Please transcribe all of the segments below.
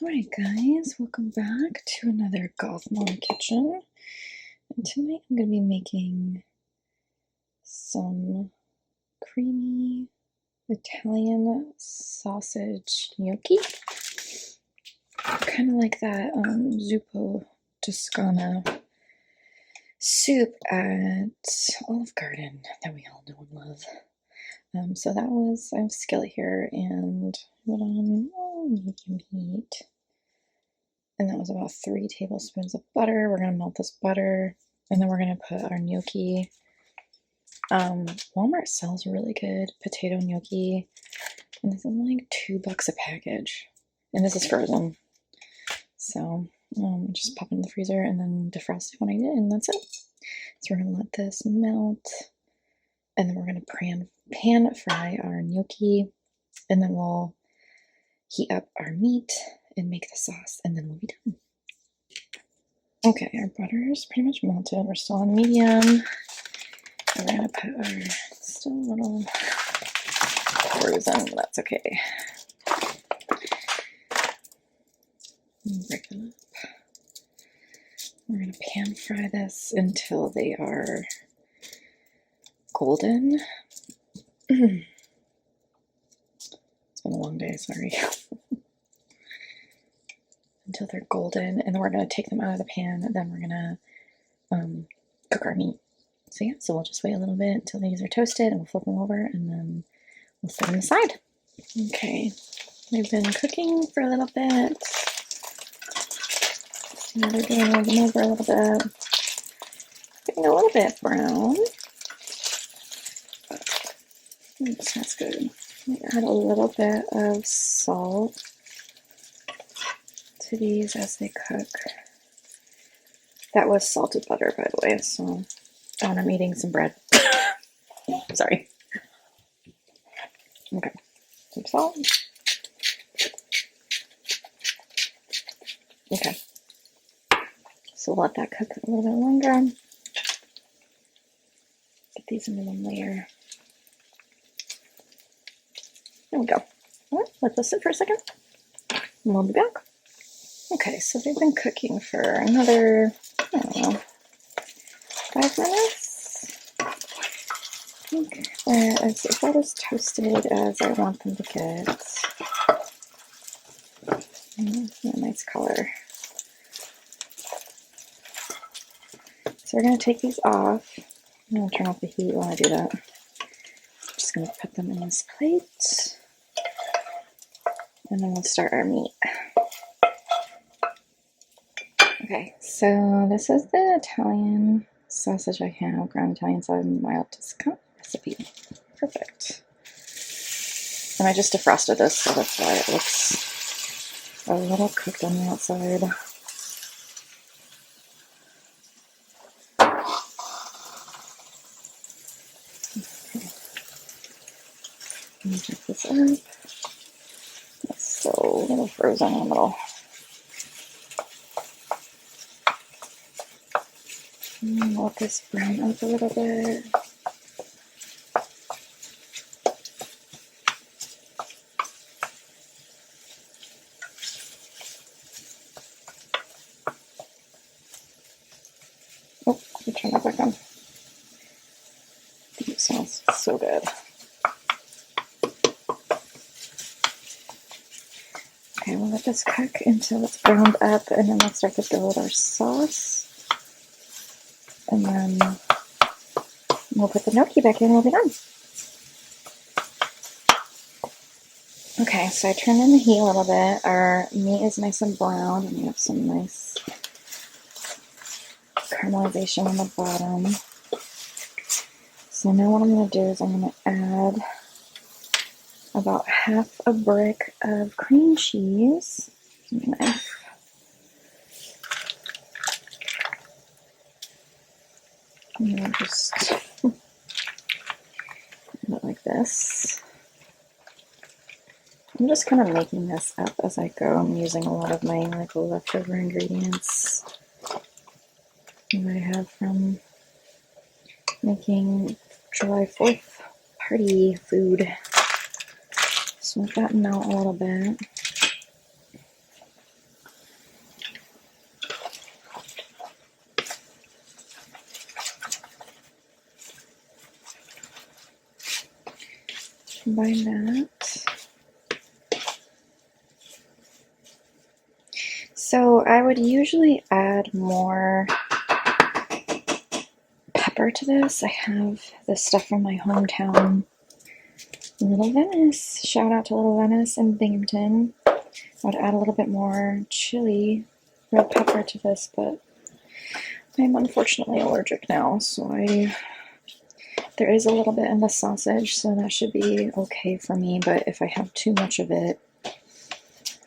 Alright guys, welcome back to another Goth Mom Kitchen. And tonight I'm going to be making some creamy Italian sausage gnocchi. Kind of like that Zuppa Toscana soup at Olive Garden that we all know and love. So that was, I have a skillet here and put on medium heat. And that was about 3 tablespoons of butter. We're going to melt this butter and then we're going to put our gnocchi. Walmart sells really good potato gnocchi. And this is like $2 a package. And this is frozen. So just pop it in the freezer and then defrost it when I get it, and that's it. So we're going to let this melt. And then we're going to pan fry our gnocchi. And then we'll heat up our meat and make the sauce, and then we'll be done. Okay, our butter is pretty much melted. We're still on medium. And we're gonna put our, still a little frozen, but that's okay. Break it up. We're gonna pan fry this until they are golden. It's been a long day, sorry. Until they're golden, and then we're going to take them out of the pan, and then we're going to cook our meat. So yeah, so we'll just wait a little bit until these are toasted, and we'll flip them over, and then we'll set them aside. Okay, they've been cooking for a little bit. See how they're doing, roll them over a little bit. Getting a little bit brown. That's good. Add a little bit of salt to these as they cook. That was salted butter, by the way, so I'm eating some bread. Sorry. Okay, some salt. Okay, so let that cook a little bit longer. Get these into one layer. There we go. All right, let this sit for a second, and we'll be back. Okay, so they've been cooking for another, I don't know, 5 minutes. I think that it's about as toasted as I want them to get. A nice color. So we're going to take these off. I'm going to turn off the heat while I do that. I'm just going to put them in this plate. And then we'll start our meat. Okay, so this is the Italian sausage I have, ground Italian sausage, mild Toscana recipe. Perfect. And I just defrosted this, so that's why it looks a little cooked on the outside. Okay. Let me check this up. It's still a little frozen in the middle. Let this brown up a little bit. Oh, let me turn that back on. It smells so good. Okay, we'll let this cook until it's browned up, and then we'll start to build our sauce. And then we'll put the gnocchi back in and we'll be done. Okay, so I turned in the heat a little bit. Our meat is nice and brown, and we have some nice caramelization on the bottom. So now what I'm going to do is I'm going to add about half a brick of cream cheese. Give me a knife. And I'll just put it like this. I'm just kind of making this up as I go. I'm using a lot of my leftover ingredients that I have from making July 4th party food. So let that melt a little bit. combine that. So I would usually add more pepper to this. I have this stuff from my hometown, Little Venice. Shout out to Little Venice in Binghamton. I would add a little bit more chili, red pepper to this, but I'm unfortunately allergic now, so there is a little bit in the sausage, so that should be okay for me, but if I have too much of it,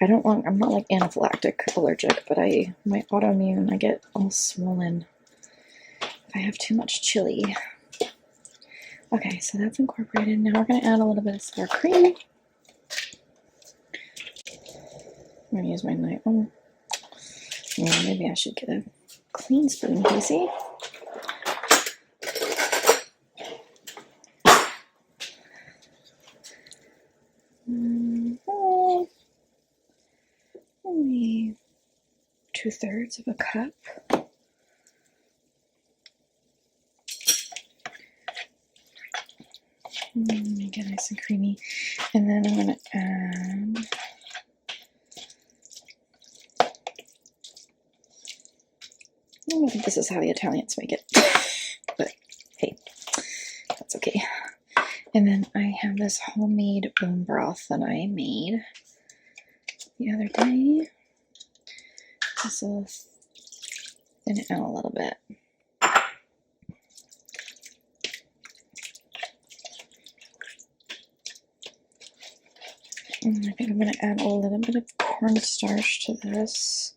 I'm not like anaphylactic allergic, but my autoimmune, I get all swollen if I have too much chili. Okay, so that's incorporated. Now we're gonna add a little bit of sour cream. I'm gonna use my knife. Oh, yeah, maybe I should get a clean spoon, Casey. Only 2/3 of a cup. Get nice and creamy. And then I'm going to add I don't think this is how the Italians make it, but hey, that's okay. And then I have this homemade bone broth that I made the other day. This will thin it out a little bit. And I think I'm going to add a little bit of cornstarch to this.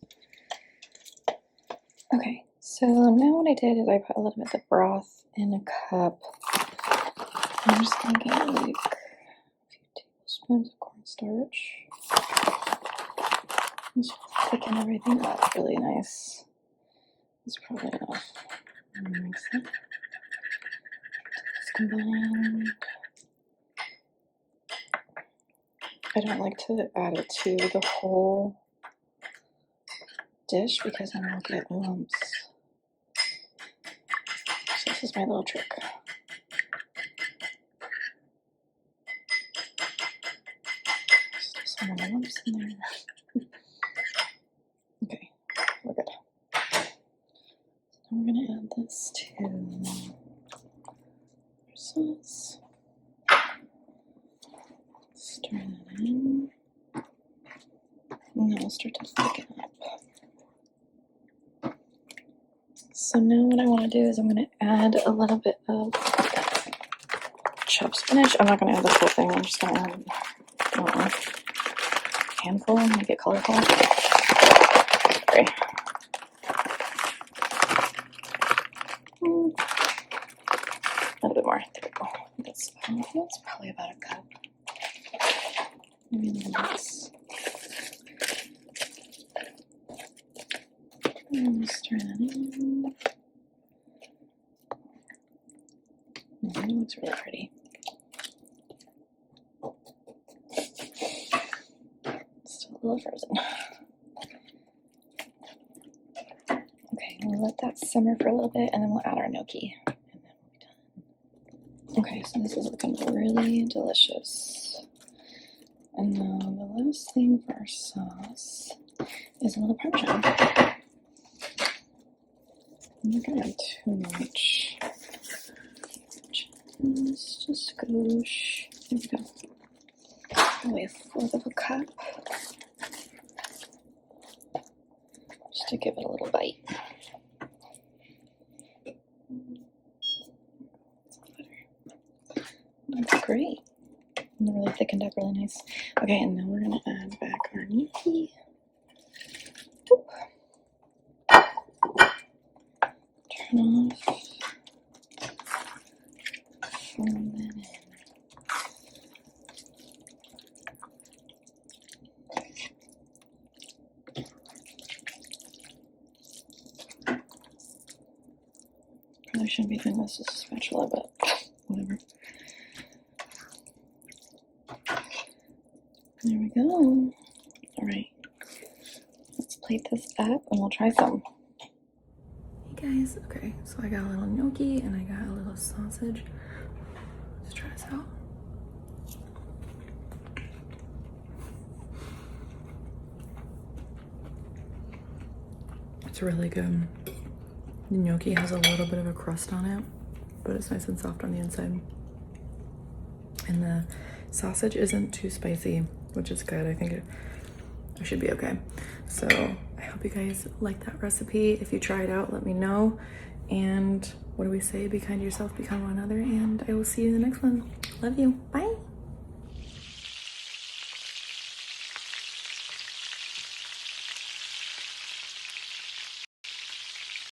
Okay, so now what I did is I put a little bit of the broth in a cup. I'm just going to get like a few tablespoons of cornstarch. Just thicken everything up really nice. That's probably enough. Mix it. Just combine. I don't like to add it to the whole dish because then I'll get lumps. So this is my little trick. Just some of the lumps in there. Okay, we're good. So now we're going to add this to our sauce. Stir that in. And then we'll start to thicken up. So now what I want to do is I'm going to add a little bit of chopped spinach. I'm not going to add the whole thing. I'm just going to add a handful, make it colorful. Okay. A little bit more. There we go. That's probably about a cup. Maybe a little less. And stir that in. It looks really pretty. Still a little frozen. Okay, we'll let that simmer for a little bit and then we'll add our gnocchi. And then we'll be done. Okay, so this is looking really delicious. And now the last thing for our sauce is a little Parmesan. I'm not going to add too much. Just a skosh. There we go. Probably a 1/4 of a cup. Just to give it a little bite. That's great. And really thickened up really nice. Okay, and now we're going to add back our gnocchi. Turn off. Fold that in. Probably shouldn't be doing this with a spatula, but whatever. There we go. Alright. Let's plate this up and we'll try some. Hey guys, okay, so I got a little gnocchi and I got a little sausage. Let's try this out. It's really good. The gnocchi has a little bit of a crust on it, but it's nice and soft on the inside. And the sausage isn't too spicy, which is good. I think I should be okay. So I hope you guys like that recipe. If you try it out, let me know. And what do we say? Be kind to yourself, be kind to one another, and I will see you in the next one. Love you. Bye.